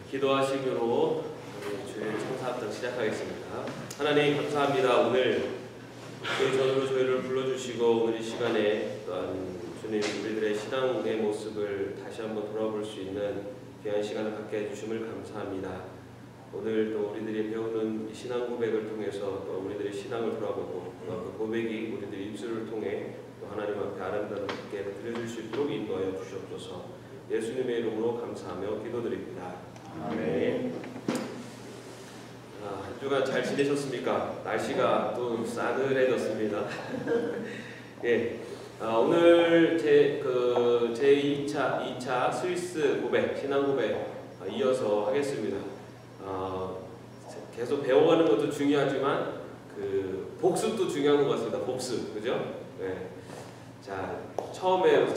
기도하시기로 우리 주일 청사합당 시작하겠습니다. 하나님 감사합니다. 오늘 저희 전으로 저희를 불러주시고 오늘 이 시간에 또한 주님 우리들의 신앙의 모습을 다시 한번 돌아볼 수 있는 귀한 시간을 갖게 해주심을 감사합니다. 오늘 또 우리들이 배우는 신앙 고백을 통해서 또 우리들의 신앙을 돌아보고 그 고백이 우리들의 입술을 통해 또 하나님 앞에 아름답게 드려질 수 있도록 인도하여 주시옵소서. 예수님의 이름으로 감사하며 기도드립니다. 아멘. 한 주간 잘 지내셨습니까? 날씨가 또 싸늘해졌습니다. 예. 오늘 제 2차 스위스 고백, 신앙 고백 이어서 하겠습니다. 계속 배워가는 것도 중요하지만 그 복습도 중요한 것 같습니다. 복습, 그죠? 네. 자, 처음에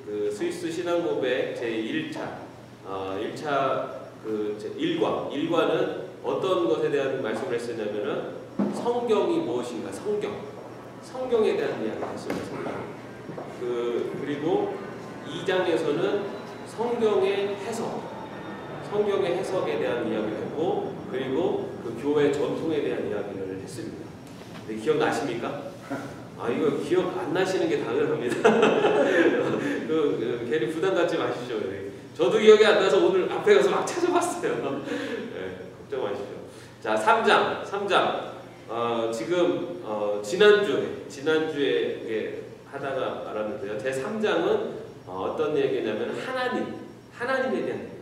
그 스위스 신앙 고백 제 1차 제 1과는 어떤 것에 대한 말씀을 했었냐면은 성경이 무엇인가, 성경에 대한 이야기를 했습니다. 그리고 2장에서는 성경의 해석에 대한 이야기를 했고, 그리고 그 교회 전통에 대한 이야기를 했습니다. 네, 기억나십니까? 이거 기억 안 나시는 게 당연합니다. 괜히 부담 갖지 마시죠. 저도 기억이 안 나서 오늘 앞에 가서 막 찾아봤어요. 네, 걱정 마시죠. 자, 3장. 지금 지난주에 하다가 알았는데요. 제 3장은 어떤 얘기냐면 하나님에 대한 얘기입니다.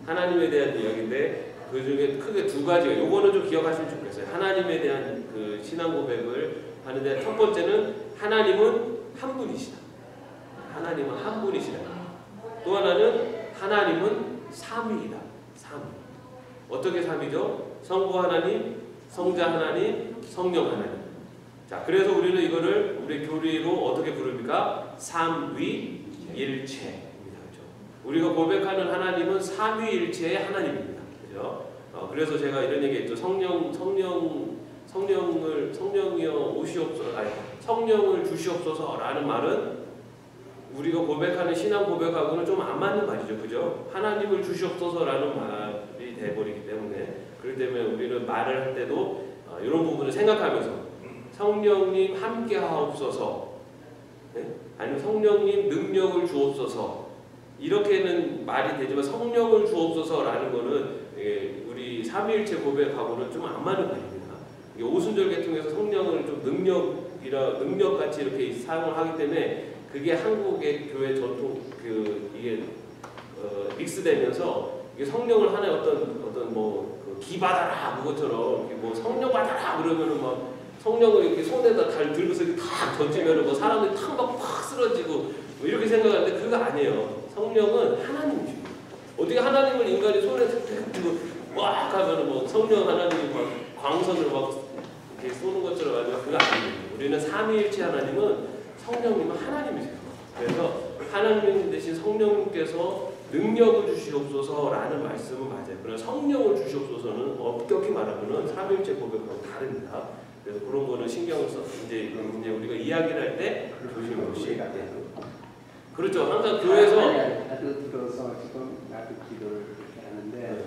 하나님에 대한 이야기인데 그 중에 크게 두 가지가, 요거는 좀 기억하시면 좋겠어요. 하나님에 대한 그 신앙 고백을 하는데, 첫 번째는 하나님은 한 분이시다. 하나님은 한 분이시다. 또 하나는 하나님은 삼위이다. 어떻게 삼위죠? 성부 하나님, 성자 하나님, 성령 하나님. 자, 그래서 우리는 이거를 우리 교리로 어떻게 부릅니까? 삼위일체입니다. 그렇죠? 우리가 고백하는 하나님은 삼위일체의 하나님입니다. 그렇죠? 그래서 제가 이런 얘기했죠. 성령을 주시옵소서라는 말은 우리가 고백하는 신앙 고백하고는 좀 안 맞는 말이죠. 그죠? 하나님을 주시옵소서라는 말이 돼버리기 때문에, 그렇기 때문에 우리는 말을 할 때도 이런 부분을 생각하면서 성령님 함께 하옵소서, 네? 아니면 성령님 능력을 주옵소서, 이렇게는 말이 되지만 성령을 주옵소서라는 거는 우리 삼위일체 고백하고는 좀 안 맞는 말입니다. 오순절 계통에서 성령을 좀 능력같이 이렇게 사용을 하기 때문에 그게 한국의 교회 전통 이게 믹스되면서 이게 성령을 하나의 어떤 그 기받아라 그것처럼 뭐 성령 받아라 그러면은 막 성령을 이렇게 손에다 들고서 이렇게 탁 던지면은 뭐 사람들이 팍 쓰러지고 뭐 이렇게 생각하는데 그거 아니에요. 성령은 하나님이십니다. 어떻게 하나님을 인간이 손에 들고 막 하면은 뭐 성령 하나님이 막 광선을 막 이렇게 쏘는 것처럼 하면 그거 아니에요. 우리는 삼위일체 하나님은 성령님은 하나님이세요. 그래서 하나님 대신 성령님께서 능력을 주시옵소서라는 말씀은 맞아요. 그러나 성령을 주시옵소서는 엄격히 말하면은 삼위일체 고백하고 다릅니다. 그래서 그런 거는 신경을 써 이제 우리가 이야기를 할 때 조심해보시. 그렇죠. 항상 교회에서 들어서 지금 나도 기도를 그렇게 하는데,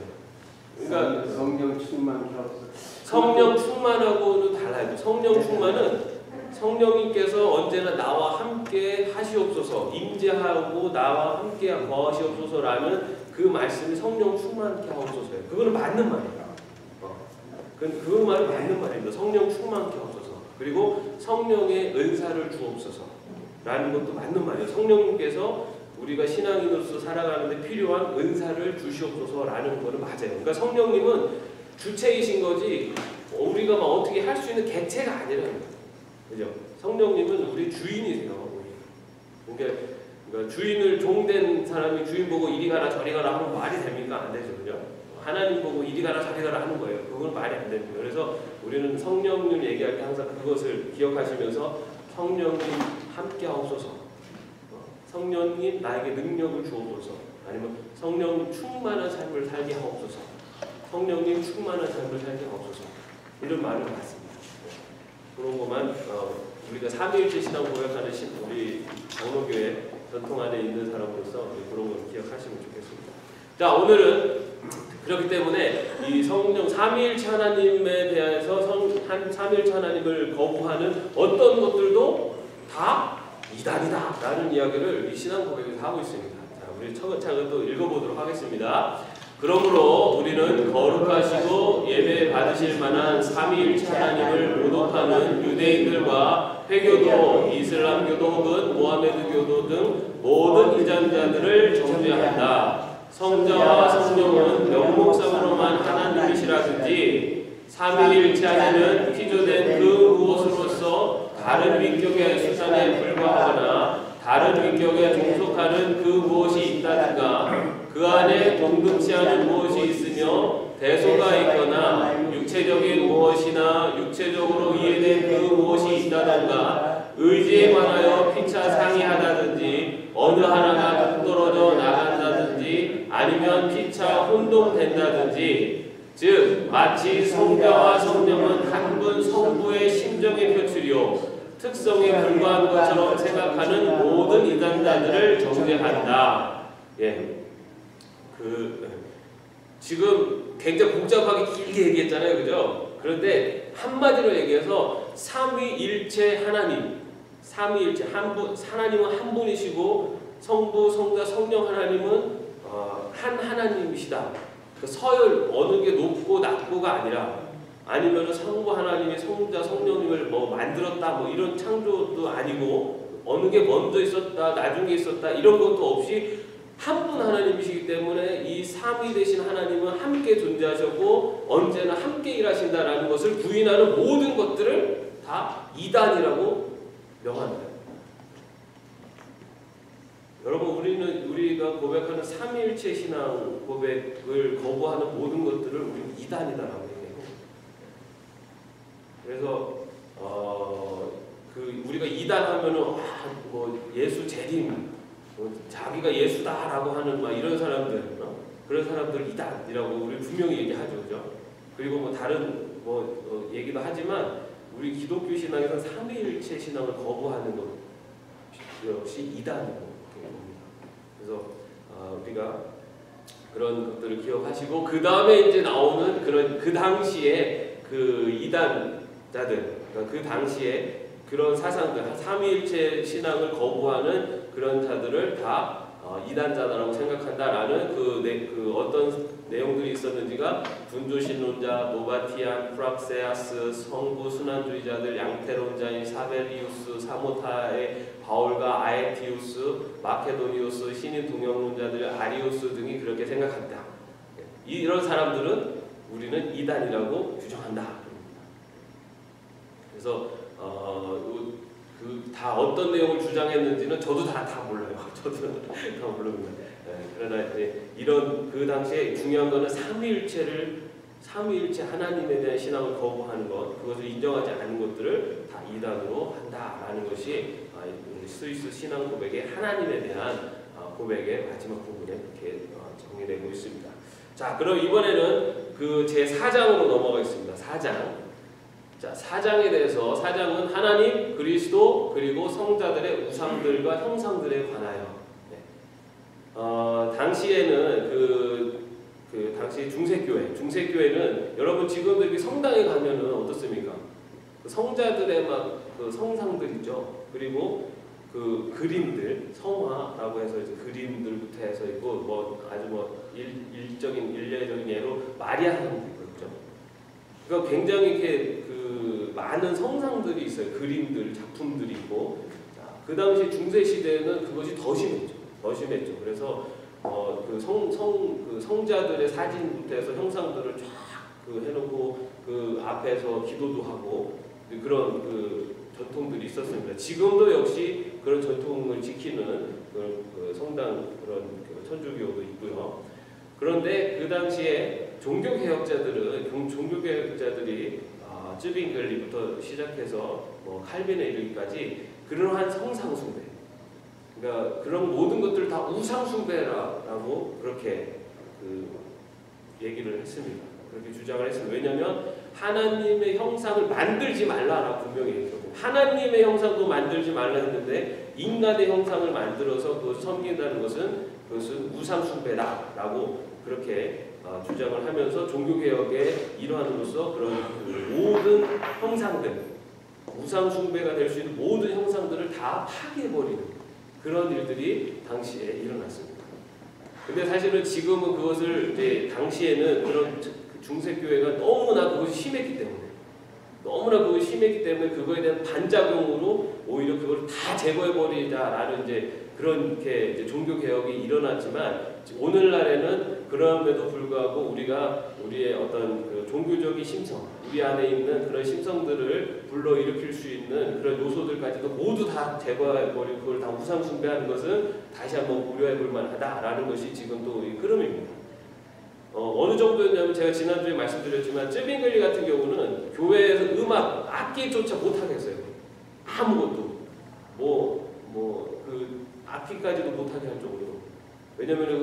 그러니까 성령 충만케 하옵소서. 성령 충만하고는 달라요. 성령 충만은 성령님께서 언제나 나와 함께 하시옵소서, 임재하고 나와 함께 거하시옵소서라는 그 말씀이 성령 충만케 하옵소서예요. 그거는 맞는 말이에요. 그 말은 맞는 말입니다. 성령 충만케 하옵소서. 그리고 성령의 은사를 주옵소서라는 것도 맞는 말이에요. 성령님께서 우리가 신앙인으로서 살아가는데 필요한 은사를 주시옵소서라는 거는 맞아요. 그러니까 성령님은 주체이신 거지 우리가 막 어떻게 할 수 있는 객체가 아니라는 거예요. 그죠? 성령님은 우리 주인이세요. 그러니까 주인을 종된 사람이 주인 보고 이리 가라 저리 가라 하면 말이 됩니까? 안 되죠. 그죠? 하나님 보고 이리 가라 저리 가라 하는 거예요. 그건 말이 안 됩니다. 그래서 우리는 성령님 얘기할 때 항상 그것을 기억하시면서 성령님 함께 하옵소서, 성령님 나에게 능력을 주옵소서, 아니면 성령님 충만한 삶을 살게 하옵소서, 성령님 충만한 삶을 살게 하옵소서, 이런 말을 받습니다. 그런 것만 우리가 삼위일체 신앙 고백하는 우리 장로교회 전통 안에 있는 사람으로서 그런 걸 기억하시면 좋겠습니다. 자, 오늘은 그렇기 때문에 이 성령 삼위일체 하나님에 대해서 삼위일체 하나님을 거부하는 어떤 것들도 다 이단이다 라는 이야기를 이 신앙 고백에서 하고 있습니다. 자, 우리 차근차근 또 읽어보도록 하겠습니다. 그러므로 우리는 거룩하시고 예배 받으실 만한 삼위일체 하나님을 모독하는 유대인들과 회교도, 이슬람교도 혹은 모하메드교도 등 모든 이단자들을 정죄한다. 성자와 성령은 명목상으로만 하나님이시라든지 삼위일체 안에는 피조된 그 무엇으로서 다른 위격의 수단에 불과하거나 다른 위격에 종속하는 그 무엇이 있다든가 그 안에 동등치 않은 무엇이 있으며 대소가 있거나 육체적인 무엇이나 육체적으로 이해된 그 무엇이 있다든가 의지에 관하여 피차 상이하다든지 어느 하나가 동떨어져 나간다든지 아니면 피차 혼동된다든지 즉 마치 성자와 성령은 한 분 성부의 심정의 표출이요 특성에 불과한 것처럼 생각하는 모든 이단자들을 정죄한다. 예. 지금 굉장히 복잡하게 길게 얘기했잖아요, 그죠? 그런데 한마디로 얘기해서 삼위일체 하나님, 삼위일체 하나님은 한 분이시고 성부, 성자, 성령 하나님은 한 하나님이시다. 그 서열 어느 게 높고 낮고가 아니라 아니면 성부 하나님이 성자, 성령님을 뭐 만들었다 뭐 이런 창조도 아니고 어느 게 먼저 있었다, 나중에 있었다 이런 것도 없이 한 분 하나님이시기 때문에 이 삼위 되신 하나님은 함께 존재하셨고 언제나 함께 일하신다라는 것을 부인하는 모든 것들을 다 이단이라고 명한다. 여러분 우리가 고백하는 삼위일체 신앙 고백을 거부하는 모든 것들을 우리는 이단이다라고 얘기해요. 그래서 우리가 이단하면은 뭐 예수 재림 자기가 예수다라고 하는 막 이런 사람들, 그런 사람들 이단이라고 우리 분명히 얘기하죠, 그죠? 그리고 뭐 다른 얘기도 하지만 우리 기독교 신앙에서 삼위일체 신앙을 거부하는 것 역시 이단이고 봅니다. 그래서 우리가 그런 것들을 기억하시고 그 다음에 이제 나오는 그런 그 당시에 그 이단자들, 그러니까 그 당시에 그런 사상들, 삼위일체 신앙을 거부하는 그런 자들을 다 이단자다라고 생각한다라는 그 어떤 내용들이 있었는지가 분조신론자, 노바티안, 프락세아스, 성부 순환주의자들, 양태론자인 사베리우스, 사모타의 바울과 아에티우스, 마케도니우스, 신인 동영론자들, 아리우스 등이 그렇게 생각한다. 이런 사람들은 우리는 이단이라고 규정한다. 그래서 다 어떤 내용을 주장했는지는 저도 다 몰라요. 저도 다 모릅니다. 그러나 이런 그 당시에 중요한 거는 삼위일체 하나님에 대한 신앙을 거부하는 것, 그것을 인정하지 않는 것들을 다 이단으로 한다라는 것이 스위스 신앙 고백의 하나님에 대한 고백의 마지막 부분에 이렇게 정리되고 있습니다. 자, 그럼 이번에는 그 제 4장으로 넘어가겠습니다. 4장. 자, 4장에 대해서 4장은 하나님, 그리스도, 그리고 성자들의 우상들과 형상들에 관하여. 당시에는 당시 중세교회는 여러분 지금도 이렇게 성당에 가면은 어떻습니까? 그 성자들의 막 그 성상들 있죠. 그리고 그 그림들, 성화라고 해서 이제 그림들부터 해서 있고 뭐 아주 뭐 일례적인 예로 마리아 상도 있고 그렇죠. 그러니까 굉장히 이렇게 많은 성상들이 있어요. 그림들, 작품들이 있고. 자, 그 당시 중세 시대에는 그것이 더 심했죠. 그래서 그 성자들의 사진부터 해서 형상들을 쫙 해놓고 그 앞에서 기도도 하고 그런 전통들이 있었습니다. 지금도 역시 그런 전통을 지키는 성당 그런 천주교도 있고요. 그런데 그 당시에 종교개혁자들이 쯔빙글리부터 시작해서 칼빈에 이르기까지 그러한 성상 숭배, 그러니까 그런 모든 것들을 다 우상 숭배라고 그렇게 얘기를 했습니다. 그렇게 주장을 했습니다. 왜냐하면 하나님의 형상을 만들지 말라라고 분명히 얘기했거든요. 하나님의 형상도 만들지 말라 했는데 인간의 형상을 만들어서 그것을 섬긴다는 것은 그것은 우상 숭배다라고 그렇게 주장을 하면서 종교개혁의 일환으로서 그런 모든 형상들, 우상 숭배가 될 수 있는 모든 형상들을 다 파괴해버리는 그런 일들이 당시에 일어났습니다. 근데 사실은 지금은 그것을 이제 당시에는 그런 중세교회가 너무나 그것이 심했기 때문에 그거에 대한 반작용으로 오히려 그걸 다 제거해버리자라는 이제 그렇게 이제 종교 개혁이 일어났지만 오늘날에는 그럼에도 불구하고 우리가 우리의 어떤 그 종교적인 심성, 우리 안에 있는 그런 심성들을 불러일으킬 수 있는 그런 요소들까지도 모두 다 제거해버리고 그걸 다 우상 숭배하는 것은 다시 한번 고려해볼 만하다라는 것이 지금 또 이 흐름입니다. 어느 정도였냐면 제가 지난주에 말씀드렸지만 쯔빙글리 같은 경우는 교회에서 음악, 악기조차 못하게 했어요. 아무것도. 그 악기까지도 못하게 할 정도로. 왜냐면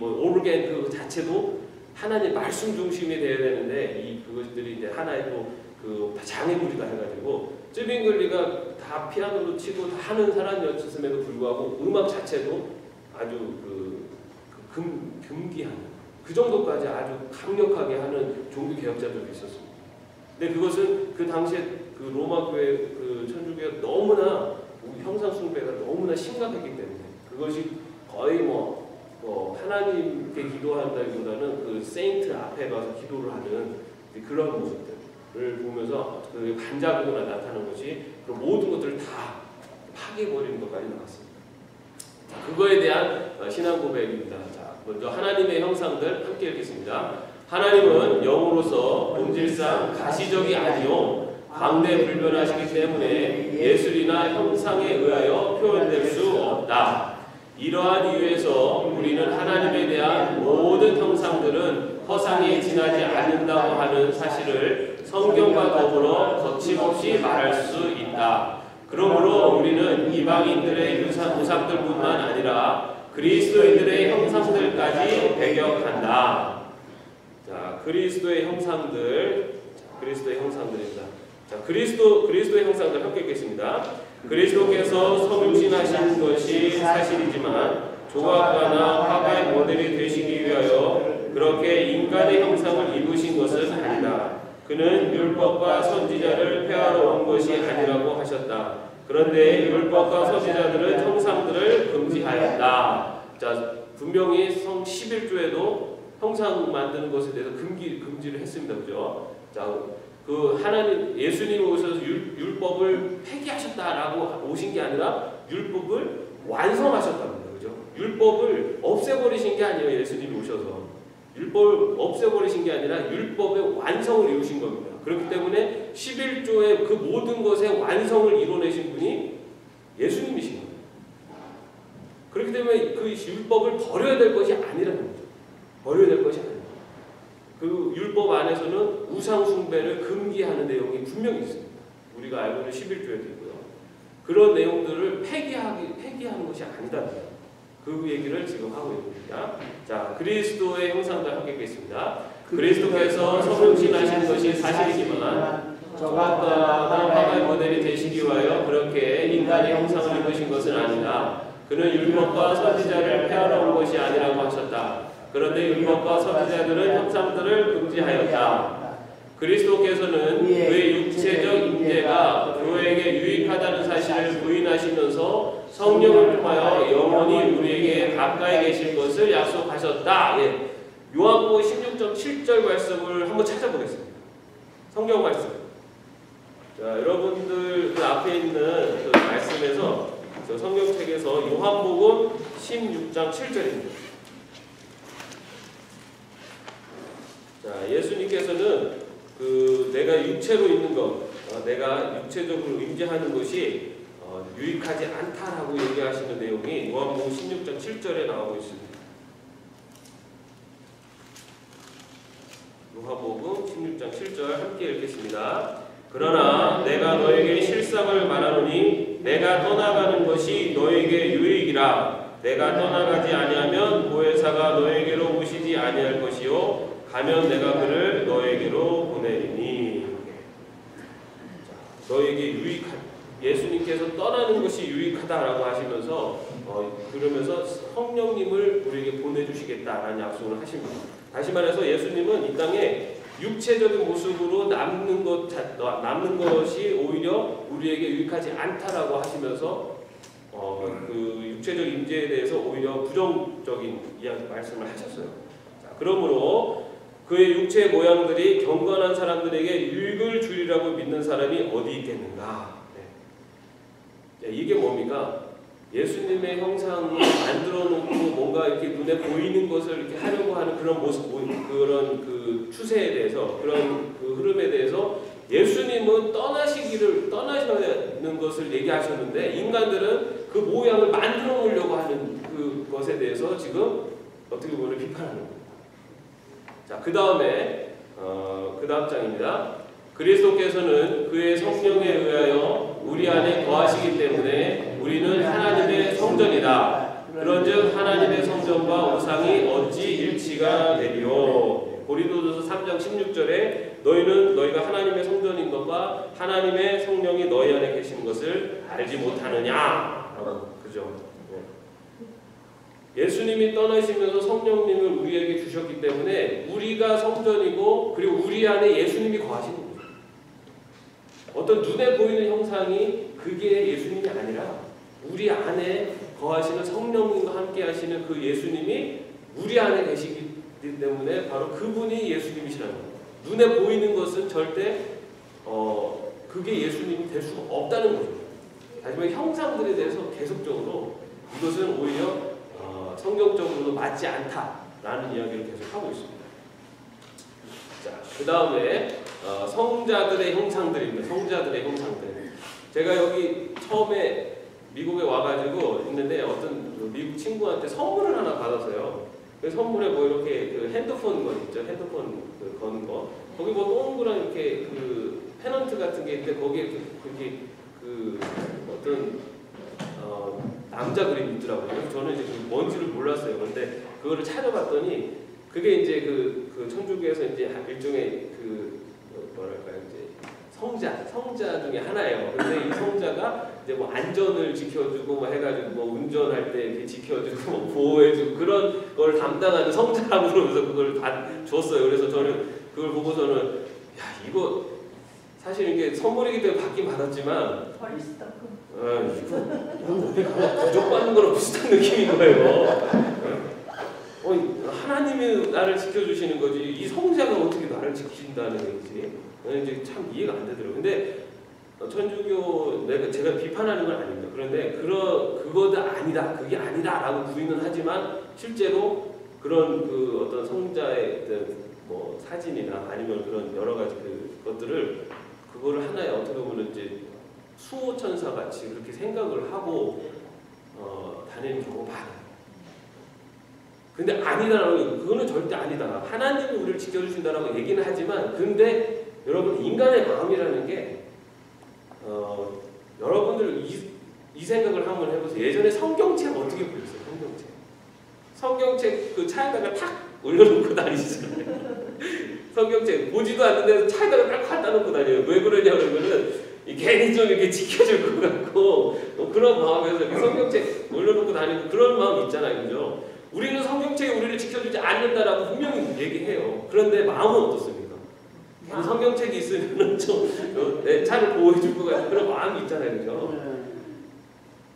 오르겐 그 자체도 하나님 말씀 중심이 돼야 되는데 그것들이 이제 하나의 또 그 장애물이다 해가지고 쯔빙글리가 다 피아노로 치고 다 하는 사람이었음에도 불구하고 음악 자체도 아주 금기하는 그 정도까지 아주 강력하게 하는 종교 개혁자들도 있었습니다. 근데 그것은 그 당시에 그 로마 교회 그 천주교가 너무나 형상 숭배가 너무나 심각했기 때문에 그것이 거의 하나님께 기도한다기보다는 그 세인트 앞에 가서 기도를 하는 그런 모습들을 보면서 그 반작용으로 나타나는 것이 그 모든 것들을 다 파괴해버리는 것까지 나왔습니다. 그거에 대한 신앙 고백입니다. 자, 먼저 하나님의 형상들 함께 읽겠습니다. 하나님은 영으로서 본질상 가시적이 아니요 광대불변하시기 때문에 예술이나 형상에 의하여 표현될 수 없다. 이러한 이유에서 우리는 하나님에 대한 모든 형상들은 허상에 지나지 않는다고 하는 사실을 성경과 더불어 거침없이 말할 수 있다. 그러므로 우리는 이방인들의 우상들뿐만 아니라 그리스도인들의 형상들까지 배격한다. 자, 그리스도의 형상들입니다. 자, 그리스도의 형상들 함께 읽겠습니다. 그리스도께서 성육신하신 것이 사실이지만 조각가나 화가의 모델이 되시기 위하여 그렇게 인간의 형상을 입으신 것은 아니다. 그는 율법과 선지자를 폐하러 온 것이 아니라고 하셨다. 그런데 율법과 선지자들은 형상들을 금지하였다. 자, 분명히 성 11조에도 형상 만드는 것에 대해서 금지를 했습니다. 그죠? 자, 그 하나님 예수님이 오셔서 율법을 폐기하셨다라고 오신 게 아니라 율법을 완성하셨답니다. 그죠? 율법을 없애버리신 게 아니에요. 예수님이 오셔서 율법을 없애버리신 게 아니라 율법의 완성을 이루신 겁니다. 그렇기 때문에 11조의 그 모든 것의 완성을 이뤄내신 분이 예수님이신 겁니다. 그렇기 때문에 그 율법을 버려야 될 것이 아니라는 거죠. 버려야 될 것이 아닙니다. 그 율법 안에서는 우상 숭배를 금기하는 내용이 분명히 있습니다. 우리가 알고 있는 11조에도 있고요. 그런 내용들을 폐기하는 것이 아니다. 그 얘기를 지금 하고 있습니다. 자, 그리스도의 형상들 함께 읽겠습니다. 그리스도께서 성육신하신 것이 사실이지만 조각가나 화가의 모델이 되시기 위하여 그렇게 인간의 형상을 입으신 것은 아니다. 그는 율법과 선지자를 폐하러 온 것이 아니라고 하셨다. 그런데 율법과 선지자들은 형상들을 금지하였다. 그리스도께서는 그의 육체적 임재가 교회에게 유익하다는 사실을 부인하시면서 성령을 통하여 영원히 우리에게 가까이 계실 것을 약속하셨다. 예. 요한복음 16장 7절 말씀을 한번 찾아보겠습니다. 성경 말씀. 자, 여러분들 그 앞에 있는 그 말씀에서 저 성경책에서 요한복음 16장 7절입니다. 자, 예수님께서는 그 내가 육체로 있는 것, 내가 육체적으로 임재하는 것이 유익하지 않다라고 얘기하시는 내용이 요한복음 16장 7절에 나오고 있습니다. 요한복음 16장 7절 함께 읽겠습니다. 그러나 내가 너에게 실상을 말하노니 내가 떠나가는 것이 너에게 유익이라. 내가 떠나가지 아니하면 보혜사가 너에게로 오시지 아니할 것이요 가면 내가 그를 너에게로 보내리니. 자, 너에게 유익한 예수님께서 떠나는 것이 유익하다라고 하시면서 그러면서 성령님을 우리에게 보내주시겠다라는 약속을 하십니다. 다시 말해서 예수님은 이 땅에 육체적인 모습으로 남는 것이 오히려 우리에게 유익하지 않다라고 하시면서 그 육체적 임재에 대해서 오히려 부정적인 말씀을 하셨어요. 자, 그러므로 그의 육체의 모양들이 경건한 사람들에게 유익을 주리라고 믿는 사람이 어디 있겠는가? 네. 이게 뭡니까? 예수님의 형상을 만들어 놓고 뭔가 이렇게 눈에 보이는 것을 이렇게 하려고 하는 그런 모습, 그런 그 추세에 대해서, 그런 그 흐름에 대해서 예수님은 떠나셔는 것을 얘기하셨는데 인간들은 그 모양을 만들어 놓으려고 하는 그것에 대해서 지금 어떻게 보면 비판하는 겁니다. 자, 그 다음에 그 다음 장입니다. 그리스도께서는 그의 성령에 의하여 우리 안에 거하시기 때문에 우리는 하나님의 성전이다. 그런즉 하나님의 성전과 우상이 어찌 일치가 되리요. 고린도전서 3장 16절에 너희가 하나님의 성전인 것과 하나님의 성령이 너희 안에 계시는 것을 알지 못하느냐. 그죠? 예수님이 떠나시면서 성령님을 우리에게 주셨기 때문에 우리가 성전이고 그리고 우리 안에 예수님이 거하시는 거죠. 어떤 눈에 보이는 형상이 그게 예수님이 아니라 우리 안에 거하시는 성령님과 함께 하시는 그 예수님이 우리 안에 계시기 때문에 바로 그분이 예수님이시라는 거예요. 눈에 보이는 것은 절대 그게 예수님이 될 수가 없다는 거죠. 하지만 형상들에 대해서 계속적으로 이것은 오히려 성경적으로도 맞지 않다라는 이야기를 계속하고 있습니다. 자, 그 다음에 성자들의 형상들입니다. 성자들의 형상들. 제가 여기 처음에 미국에 와가지고 있는데 어떤 미국 친구한테 선물을 하나 받았어요. 그 선물에 뭐 이렇게 그 핸드폰 거 있죠? 핸드폰 그 거는 거. 거기 뭐 동그란 이렇게 그 페넌트 같은 게 있는데 거기에 그렇게 그 어떤 남자 그림이 있더라고요. 저는 이제 뭔지를 몰랐어요. 그런데 그거를 찾아봤더니 그게 이제 그 천주교에서 이제 일종의 그 뭐랄까요, 이제 성자 중에 하나예요. 근데 이 성자가 이제 뭐 안전을 지켜주고 뭐 해가지고 뭐 운전할 때 이렇게 지켜주고 뭐 보호해주고 그런 걸 담당하는 성자라고 그러면서 그걸 다 줬어요. 그래서 저는 그걸 보고서는 야, 이거 사실 이게 선물이기 때문에 받긴 받았지만 이거 우리 부족받는 거랑 비슷한 느낌인 거예요. 하나님이 나를 지켜주시는 거지 이 성자가 어떻게 나를 지킨다는 얘기지? 이제 참 이해가 안 되더라고요. 근데 천주교 제가 비판하는 건 아닙니다. 그런데 그거도 아니다, 그게 아니다라고 부인은 하지만 실제로 그런 그 어떤 성자의 뭐 사진이나 아니면 그런 여러 가지 것들을 그거를 하나의 어떻게 보면 이제 수호천사 같이 그렇게 생각을 하고 다니는 경우가 많아요. 근데 아니다라고 그거는 절대 아니다. 하나님이 우리를 지켜주신다라고 얘기는 하지만 근데 여러분 인간의 마음이라는 게 여러분들 이 생각을 한번 해보세요. 예전에 성경책 어떻게 보셨어요? 성경책 그 차에다가 탁 올려놓고 다니시잖아요. 성경책 보지도 않는데 차에다가 딱 갖다 놓고 다녀요. 왜 그러냐 그러면은 괜히 좀 이렇게 지켜줄 것 같고 그런 마음에서 성경책 올려놓고 다니고 그런 마음 있잖아요, 그죠? 우리는 성경책이 우리를 지켜주지 않는다라고 분명히 얘기해요. 그런데 마음은 어떻습니까? 성경책이 있으면 좀 내 차를 보호해줄 것 같은 그런 마음이 있잖아요, 그죠?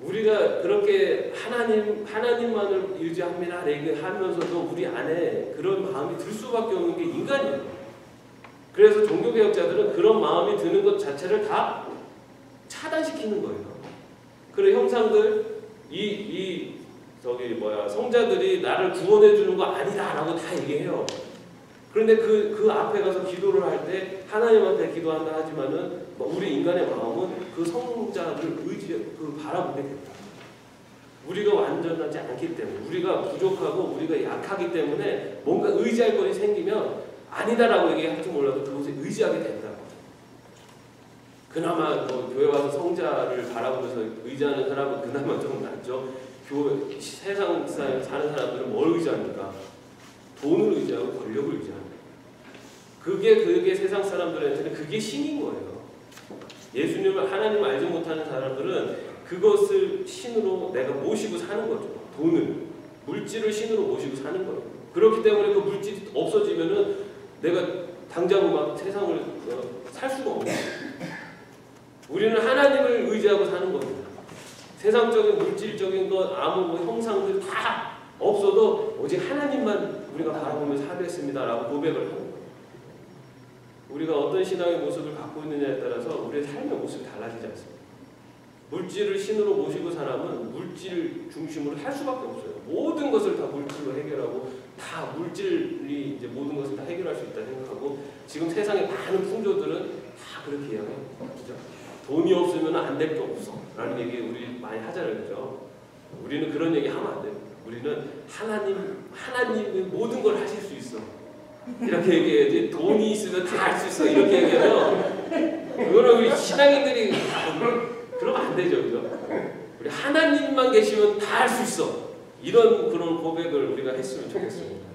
우리가 그렇게 하나님만을 의지합니다 얘기하면서도 우리 안에 그런 마음이 들 수밖에 없는 게 인간이에요. 그래서 종교개혁자들은 그런 마음이 드는 것 자체를 다 차단시키는 거예요. 그런 형상들, 성자들이 나를 구원해 주는 거 아니다라고 다 얘기해요. 그런데 그 앞에 가서 기도를 할 때 하나님한테 기도한다 하지만은 우리 인간의 마음은 그 성자를 바라보게 됩니다. 우리가 완전하지 않기 때문에, 우리가 부족하고 우리가 약하기 때문에 뭔가 의지할 것이 생기면 아니다라고 얘기할지 몰라도 그것에 의지하게 된다. 그나마 교회 와서 성자를 바라보면서 의지하는 사람은 그나마 좀 낫죠. 세상 사는 사람들은 뭘 의지합니까? 돈을 의지하고 권력을 의지합니다. 그게 세상 사람들한테는 그게 신인 거예요. 예수님을 하나님을 알지 못하는 사람들은 그것을 신으로 내가 모시고 사는 거죠. 돈은 물질을 신으로 모시고 사는 거예요. 그렇기 때문에 그 물질이 없어지면은 내가 당장 막 세상을 살 수가 없는 거예요. 우리는 하나님을 의지하고 사는 겁니다. 세상적인 물질적인 것 아무 형상들 다 없어도 오직 하나님만 우리가 바라보며 살겠습니다라고 고백을 하는 거예요. 우리가 어떤 신앙의 모습을 갖고 있느냐에 따라서 우리의 삶의 모습이 달라지지 않습니다. 물질을 신으로 모시고 사람은 물질 중심으로 할 수밖에 없어요. 모든 것을 다 물질로 해결하고 다 물질이 이제 모든 것을 다 해결할 수 있다 생각하고 지금 세상의 많은 풍조들은 다 그렇게 이야기해요. 그죠? 돈이 없으면 안 될 게 없어 라는 얘기 우리 많이 하잖아요. 그죠? 우리는 그런 얘기 하면 안 돼요. 우리는 하나님이 모든 걸 하실 수 있어. 이렇게 얘기해야지. 돈이 있으면 다 할 수 있어. 이렇게 얘기하면 그거는 우리 신앙인들이 그러면 안 되죠. 그죠? 우리 하나님만 계시면 다 할 수 있어. 이런 그런 고백을 우리가 했으면 좋겠습니다.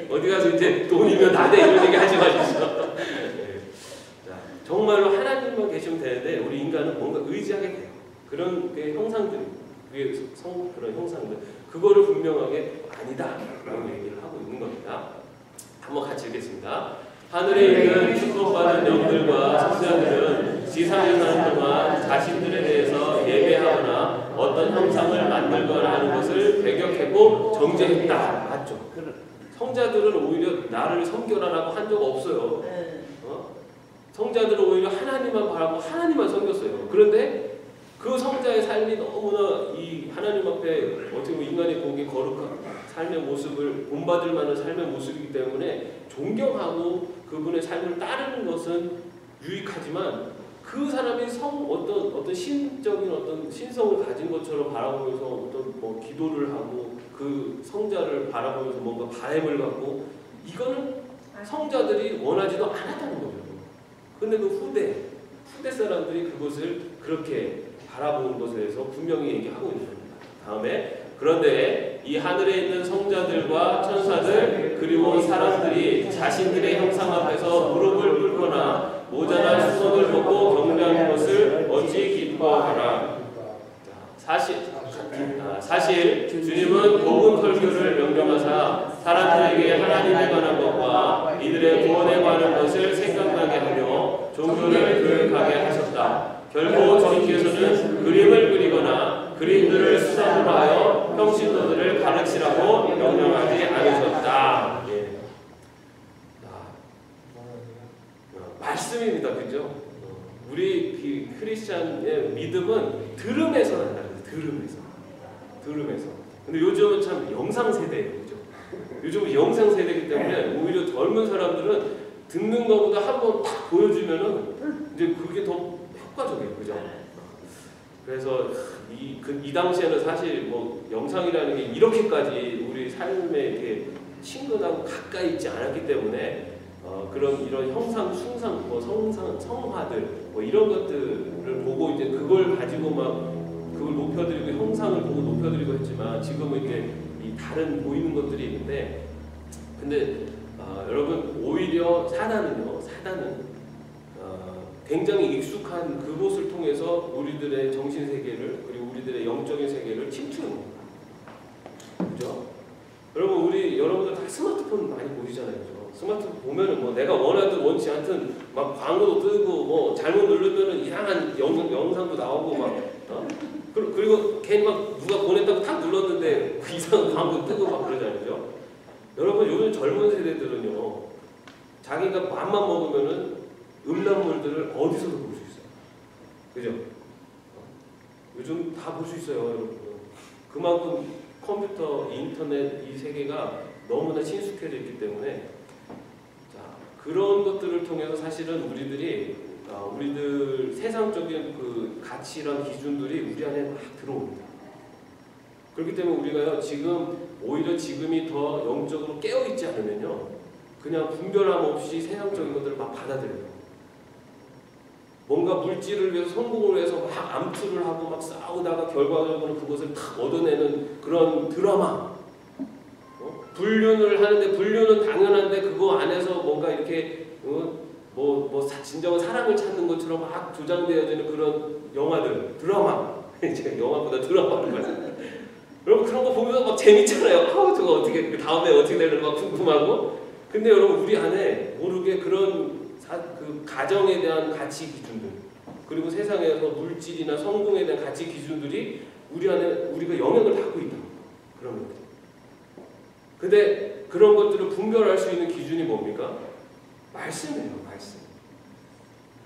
어디 가서 이제 돈이면 다 돼 이런 얘기 하지 마십시오. 정말로 하나님만 계시면 되는데 우리 인간은 뭔가 의지하게 돼요. 그런 형상들, 그런 형상들, 그거를 분명하게 아니다라고 얘기를 하고 있는 겁니다. 한번 같이 읽겠습니다. 하늘에 있는 축복받은 영들과 성자들은 지상에 사는 동안 자신들에 대해서 예배하거나 어떤 형상을 만들거나 하는 것을 배격하고 정죄했다. 맞죠? 성자들은 오히려 나를 섬겨라라고 한 적 없어요. 성자들은 오히려 하나님만 바라고 하나님만 섬겼어요. 그런데 그 성자의 삶이 너무나 이 하나님 앞에 어떻게 보면 인간이 보기 거룩한 삶의 모습을 본받을 만한 삶의 모습이기 때문에 존경하고 그분의 삶을 따르는 것은 유익하지만 그 사람이 어떤 신적인 어떤 신성을 가진 것처럼 바라보면서 어떤 뭐 기도를 하고 그 성자를 바라보면서 뭔가 바램을 갖고 이거는 성자들이 원하지도 않았다는 거죠. 근데 그 후대 사람들이 그것을 그렇게 바라보는 것에 대해서 분명히 얘기하고 있는 겁니다. 다음에 그런데 이 하늘에 있는 성자들과 천사들 그리고 사람들이 자신들의 형상 앞에서 무릎을 꿇거나 모자란 수건을 벗고 경배하는 것을 어찌 기뻐하라. 사실 주님은 복음 설교를 명령하사 사람들에게 하나님에 관한 것과 이들의 구원에 관한 것을 생각나게 하며 종교를 교육하게 하셨다. 결국 주님께서는 그림을 그리거나 그림들을 수단으로 하여 평신도들을 가르치라고 명령하지 않으셨다. 예. 말씀입니다. 그죠? 우리 크리스찬의 믿음은 들음에서 난다. 들음에서. 근데 요즘은 참 영상 세대예요. 그죠? 요즘은 영상 세대이기 때문에 오히려 젊은 사람들은 듣는 것보다 한번 딱 보여주면은 이제 그게 더 효과적이에요. 그죠? 그래서 이 당시에는 사실 뭐 영상이라는 게 이렇게까지 우리 삶에 이렇게 친근하고 가까이 있지 않았기 때문에 이런 형상, 숭상, 뭐 성화들 뭐 이런 것들을 보고 이제 그걸 가지고 막 그걸 높여드리고 형상을 보고 높여드리고 했지만 지금은 이제 이 다른 보이는 것들이 있는데 근데 여러분 오히려 사단은 굉장히 익숙한 그곳을 통해서 우리들의 정신 세계를 그리고 우리들의 영적인 세계를 침투해 옵니다. 그죠? 여러분들 다 스마트폰 많이 보시잖아요. 그죠? 스마트폰 보면은 뭐 내가 원하든 원치 않든 막 광고도 뜨고 뭐 잘못 누르면은 이상한 영상도 나오고 막 그리고 괜히 막 누가 보냈다고 탁 눌렀는데 그 이상한 광고 뜨고 막 그러잖아요. 그죠? 여러분 요즘 젊은 세대들은요 자기가 맘만 먹으면은 음란물들을 어디서도 볼 수 있어요. 그죠? 요즘 다 볼 수 있어요, 여러분. 그만큼 컴퓨터, 인터넷 이 세계가 너무나 친숙해져 있기 때문에 자, 그런 것들을 통해서 사실은 우리들 세상적인 그 가치랑 기준들이 우리 안에 막 들어옵니다. 그렇기 때문에 우리가요 오히려 지금이 더 영적으로 깨어 있지 않으면요 그냥 분별함 없이 세상적인 것들을 막 받아들여요. 뭔가 물질을 위해서 성공을 위해서 막 암투를 하고 막 싸우다가 결과적으로 그것을 탁 얻어내는 그런 드라마. 불륜을 하는데 불륜은 당연한데 그거 안에서 뭔가 이렇게 진정한 사랑을 찾는 것처럼 막 조장되어지는 그런 영화들, 드라마. 제가 영화보다 드라마를 봤어요. 여러분 그런 거 보면서 막 재밌잖아요. 아우 저거 어떻게 그 다음에 어떻게 되는 거 궁금하고. 근데 여러분 우리 안에 모르게 그런 그 가정에 대한 가치 기준들 그리고 세상에서 물질이나 성공에 대한 가치 기준들이 우리 안에 우리가 영향을 받고 있다. 그런 것들. 근데 그런 것들을 분별할 수 있는 기준이 뭡니까? 말씀이에요. 말씀.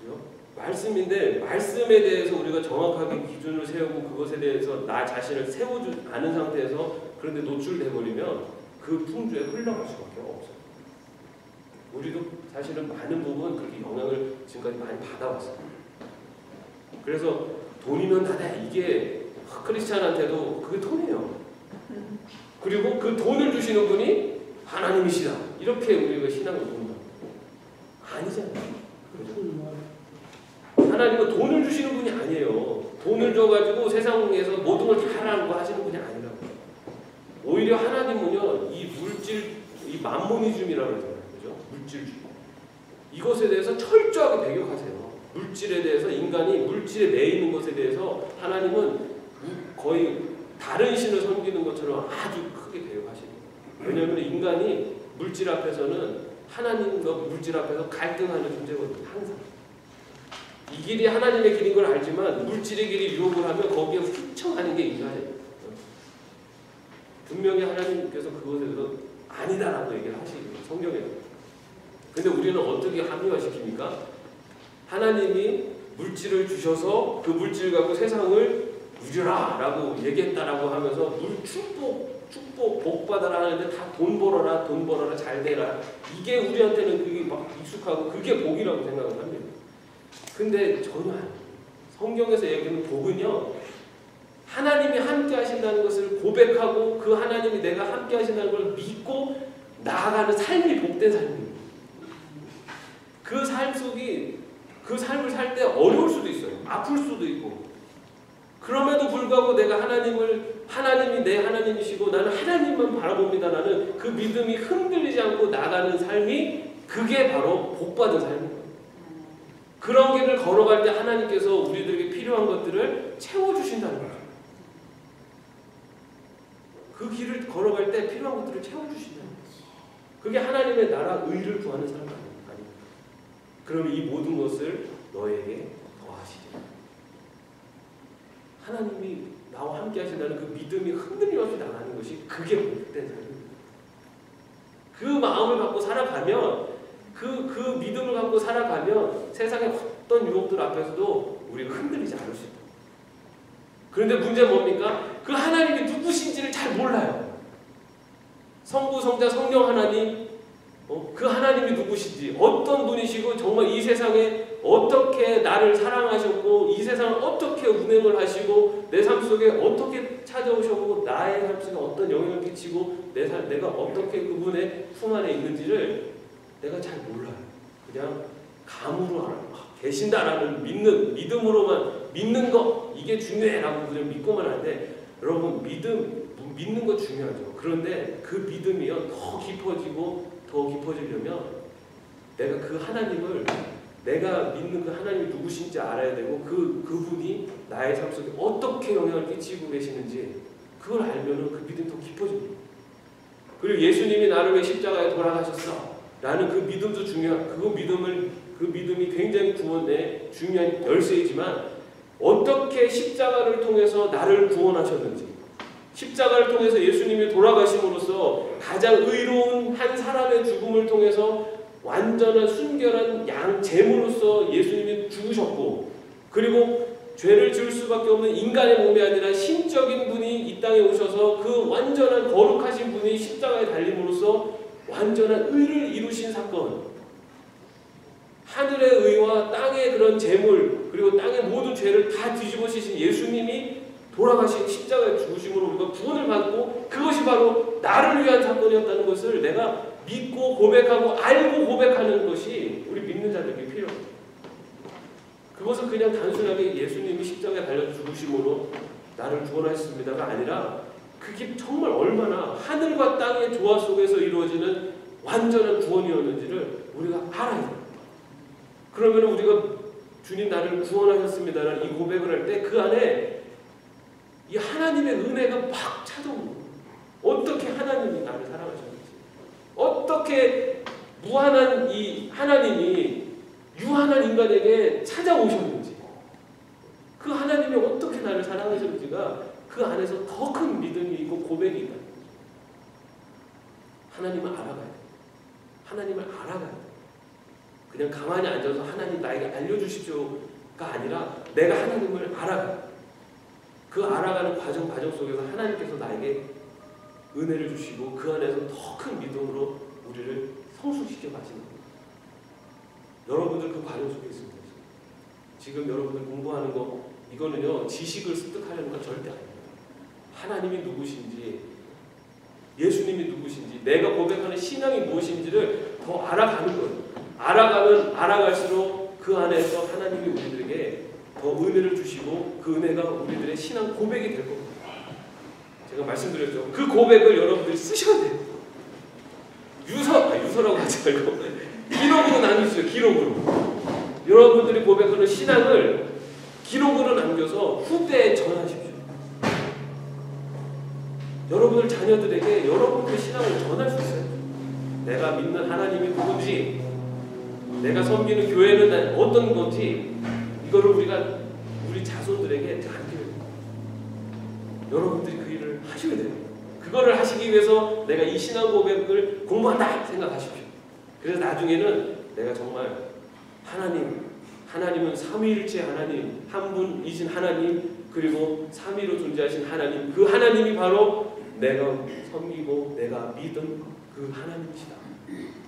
그죠? 말씀인데 말씀에 대해서 우리가 정확하게 기준을 세우고 그것에 대해서 나 자신을 세우지 않은 상태에서 그런데 노출돼 버리면 그 풍조에 흘러갈 수밖에 없어요. 우리도 사실은 많은 부분 그렇게 영향을 지금까지 많이 받아왔어요. 그래서 돈이면 다다 이게 크리스찬한테도 그게 돈이에요. 그리고 그 돈을 주시는 분이 하나님이시다. 이렇게 우리가 신앙을 본다. 아니잖아요. 그렇죠? 하나님은 돈을 주시는 분이 아니에요. 돈을 줘가지고 세상에서 모든 걸 다 하라는 거 하시는 분이 아니라고. 오히려 하나님은요, 이 물질, 이 만모니즘이라고 하잖아요. 그죠? 물질주의. 이것에 대해서 철저하게 배격하세요. 물질에 대해서 인간이 물질에 매이는 것에 대해서 하나님은 거의 다른 신을 섬기는 것처럼 아주 크게 배격하시는 거예요. 왜냐하면 인간이 물질 앞에서는 하나님과 물질 앞에서 갈등하는 존재거든요. 항상. 이 길이 하나님의 길인 걸 알지만 물질의 길이 유혹을 하면 거기에 휘청하는 게 인간이에요. 분명히 하나님께서 그것에 대해서 아니다라고 얘기를 하시거든요. 성경에는. 근데 우리는 어떻게 합리화시킵니까? 하나님이 물질을 주셔서 그 물질 갖고 세상을 누려라 라고 얘기했다라고 하면서 축복, 복 받아라 하는데 다 돈 벌어라, 잘 되라. 이게 우리한테는 그게 막 익숙하고 그게 복이라고 생각을 합니다. 근데 전혀 아니에요. 성경에서 얘기하는 복은요, 하나님이 함께 하신다는 것을 고백하고 그 하나님이 내가 함께 하신다는 걸 믿고 나아가는 삶이 복된 삶입니다. 그 삶 속이 그 삶을 살 때 어려울 수도 있어요. 아플 수도 있고. 그럼에도 불구하고 내가 하나님이 내 하나님이시고 나는 하나님만 바라봅니다. 나는 그 믿음이 흔들리지 않고 나가는 삶이 그게 바로 복받은 삶입니다. 그런 길을 걸어갈 때 하나님께서 우리들에게 필요한 것들을 채워주신다는 거죠. 그 길을 걸어갈 때 필요한 것들을 채워주신다는 거죠. 그게 하나님의 나라 의를 구하는 삶 아닙니까? 그러면 이 모든 것을 너에게 더하시리라. 하나님이 나와 함께 하신다는 그 믿음이 흔들림없이 나가는 것이 그게 복된 삶입니다. 그 마음을 갖고 살아가면 그 믿음을 갖고 살아가면 세상의 어떤 유혹들 앞에서도 우리가 흔들리지 않을 수 있다. 그런데 문제는 뭡니까? 그 하나님이 누구신지를 잘 몰라요. 성부, 성자, 성령 하나님, 그 하나님이 누구신지, 어떤 분이시고 정말 이 세상에 어떻게 나를 사랑하셨고 이 세상을 어떻게 운행을 하시고 내 삶 속에 어떻게 찾아오셨고 나의 삶 속에 어떤 영향을 끼치고 내가 어떻게 그분의 품 안에 있는지를 내가 잘 몰라요. 그냥 감으로 알아요. 계신다라는 믿음으로만 믿는 거 이게 중요해라고 그냥 믿고만 하는데 여러분 믿는 거 중요하죠. 그런데 그 믿음이요 더 깊어지려면 내가 그 하나님을 내가 믿는 그 하나님이 누구신지 알아야 되고 그분이 나의 삶 속에 어떻게 영향을 끼치고 계시는지 그걸 알면은 그 믿음이 더 깊어집니다. 그리고 예수님이 나를 왜 십자가에 돌아가셨어? 라는 그 믿음도 중요한 그 믿음이 굉장히 구원의 중요한 열쇠이지만 어떻게 십자가를 통해서 나를 구원하셨는지 십자가를 통해서 예수님이 돌아가심으로써 가장 의로운 한 사람의 죽음을 통해서 완전한 순결한 양 제물로서 예수님이 죽으셨고 그리고 죄를 지을 수밖에 없는 인간의 몸이 아니라 신적인 분이 이 땅에 오셔서 그 완전한 거룩하신 분이 십자가에 달림으로써 완전한 의를 이루신 사건, 하늘의 의와 땅의 그런 재물 그리고 땅의 모든 죄를 다 뒤집어쓰신 예수님이 돌아가신 십자가의 죽으심으로 우리가 구원을 받고 그것이 바로 나를 위한 사건이었다는 것을 내가 믿고 고백하고 알고 고백하는 것이 우리 믿는 자들에게 필요합니다. 그것은 그냥 단순하게 예수님이 십자가에 달려 죽으심으로 나를 구원하셨습니다가 아니라 그게 정말 얼마나 하늘과 땅의 조화 속에서 이루어지는 완전한 구원이었는지를 우리가 알아야 돼요. 그러면 우리가 주님 나를 구원하셨습니다라는 이 고백을 할 때 그 안에 이 하나님의 은혜가 막 찾아오는 거예요. 어떻게 하나님이 나를 사랑하셨는지, 어떻게 무한한 이 하나님이 유한한 인간에게 찾아오셨는지, 그 하나님이 어떻게 나를 사랑하셨는지가 그 안에서 더 큰 믿음이 있고 고백이 있다. 하나님을 알아가야 돼. 하나님을 알아가야 돼. 그냥 가만히 앉아서 하나님 나에게 알려주십시오가 아니라 내가 하나님을 알아가. 그 알아가는 과정 속에서 하나님께서 나에게 은혜를 주시고 그 안에서 더 큰 믿음으로 우리를 성숙시켜 가시는 거예요. 여러분들 그 과정 속에 있습니다. 지금 여러분들 공부하는 거 이거는요 지식을 습득하려는 건 절대 아닙니다. 하나님이 누구신지, 예수님이 누구신지, 내가 고백하는 신앙이 무엇인지를 더 알아가는 거예요. 알아가면 알아갈수록 그 안에서 하나님이 우리들에게 더 은혜를 주시고 그 은혜가 우리들의 신앙 고백이 될 겁니다. 제가 말씀드렸죠. 그 고백을 여러분들이 쓰셔야 돼요. 유서라고 하지 말고 기록으로 남기세요. 기록으로. 여러분들이 고백하는 신앙을 기록으로 남겨서 후대에 전하십시오. 여러분들 자녀들에게 여러분들의 신앙을 전할 수 있어요. 내가 믿는 하나님이 누군지, 내가 섬기는 교회는 어떤 건지, 이거를 우리 자손들에게 가르쳐야 돼요. 여러분들이 그 일을 하셔야 돼요. 그거를 하시기 위해서 내가 이 신앙 고백을 공부한다 생각하십시오. 그래서 나중에는 내가 정말 하나님은 삼위일체 하나님, 한 분이신 하나님, 그리고 삼위로 존재하신 하나님, 그 하나님이 바로 내가 섬기고 내가 믿은 그 하나님이시다.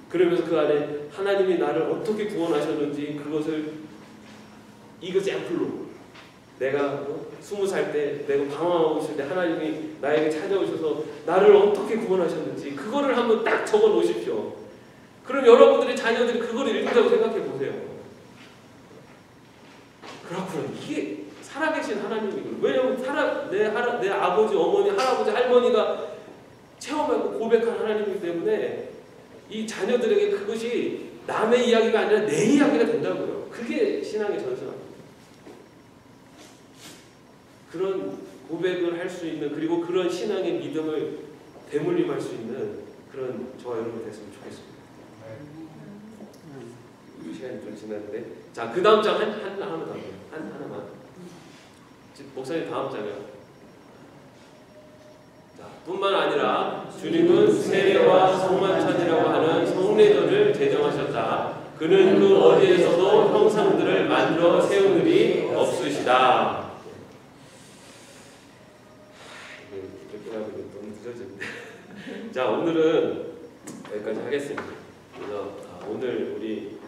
그러면서 그 안에 하나님이 나를 어떻게 구원하셨는지 그것을 이그샘플로 내가 20살 때 내가 방황하고 있을 때 하나님이 나에게 찾아오셔서 나를 어떻게 구원하셨는지 그거를 한번 딱 적어 놓으십시오. 그럼 여러분들의 자녀들이 그걸 읽는다고 생각해 보세요. 그렇구나. 이게 살아계신 하나님이고, 왜냐하면 내 아버지, 어머니, 할아버지, 할머니가 체험하고 고백한 하나님이기 때문에 이 자녀들에게 그것이 남의 이야기가 아니라 내 이야기가 된다고요. 그게 신앙의 전승입니다. 그런 고백을 할 수 있는, 그리고 그런 신앙의 믿음을 대물림할 수 있는 그런 저와 여러분 됐으면 좋겠습니다. 시간이 좀 지났는데, 자, 그 다음 장 하나만 더 할게요. 하나만. 목사님 다음 장이요. 자, 뿐만 아니라 주님은 세례와 성만찬이라고 하는 성례전을 제정하셨다. 그는 그 어디에서도 형상들을 만들어 세운 일이 없으시다. 이렇게 하면 너무 늦어졌는데. 자, 오늘은 여기까지 하겠습니다. 그래서 오늘 우리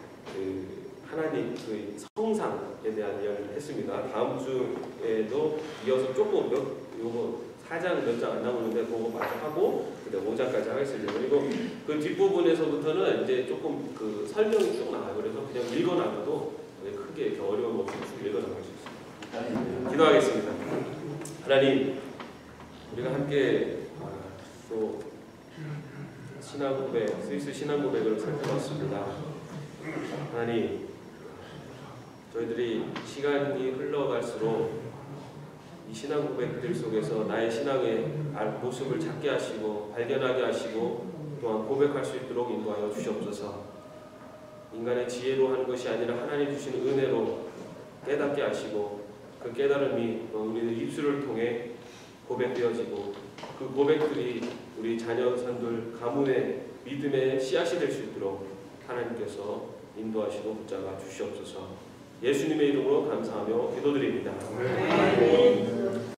하나님 그 성상에 대한 이야기를 했습니다. 다음 주에도 이어서 조금 요거 4장 몇 장 안 남았는데 그거 마저 하고 그다음 5장까지 하겠습니다. 그리고 그 뒷부분에서부터는 이제 조금 그 설명이 쭉 나와요. 그래서 그냥 읽어 나가도 크게 이렇게 어려움 없이 쭉 읽어 나갈 수 있습니다. 기도하겠습니다. 하나님, 우리가 함께 또 신앙 고백, 스위스 신앙 고백을 살펴봤습니다. 하나님, 저희들이 시간이 흘러갈수록 이 신앙 고백들 속에서 나의 신앙의 모습을 찾게 하시고 발견하게 하시고 또한 고백할 수 있도록 인도하여 주시옵소서. 인간의 지혜로 하는 것이 아니라 하나님 주시는 은혜로 깨닫게 하시고 그 깨달음이 우리의 입술을 통해 고백되어지고 그 고백들이 우리 자녀선들 가문의 믿음의 씨앗이 될 수 있도록 하나님께서 인도하시고 붙잡아 주시옵소서. 예수님의 이름으로 감사하며 기도드립니다.